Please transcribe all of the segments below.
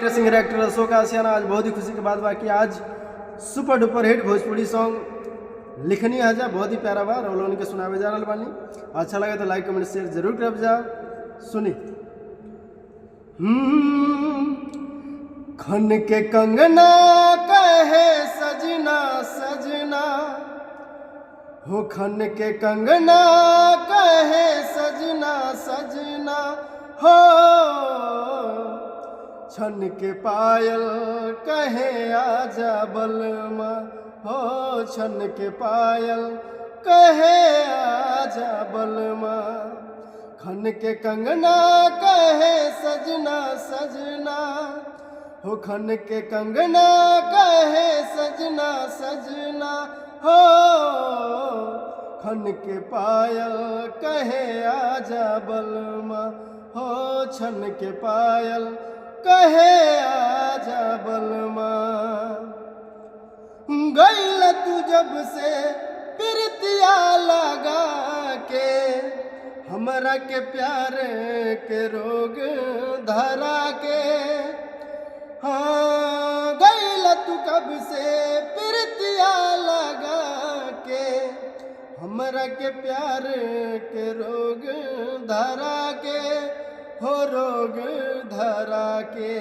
Singer actor Ashok आसियाना आज बहुत ही खुशी की बात बाकी आज super duper hit Bhojpuri song लिखनी आ जा बहुत ही प्यारा बा रोल के सुनावे जा रहा बानी। अच्छा लगे तो लाइक कमेंट शेयर जरूर कर जा। सुनी खन के कंगना कहे सजना सजना हो खन के कंगना कहे सजना सजना हो छन के पायल कहे आजा बलमा हो छन के पायल कहे आजा बलमा खन के कंगना कहे सजना सजना हो खन के कंगना कहे सजना सजना हो खन के पायल कहे आजा बलमा हो छन के पायल कहे आजा बलमा। गईल तू जब से प्रीतिया लगा के हमरा के प्यार के रोग धरा के हाँ गईल तू कब से प्रीतिया लगा के हमरा के प्यार के रोग धरा के हो रोग धरा के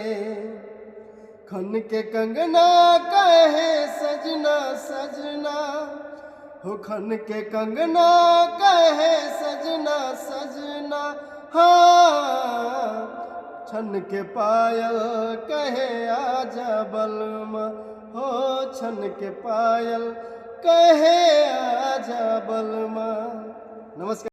खन के कंगना कहे सजना सजना हो खन के कंगना कहे सजना सजना हाँ छन के पायल कहे आजा बलमा हो छन के पायल कहे आजा बलमा। नमस्कार।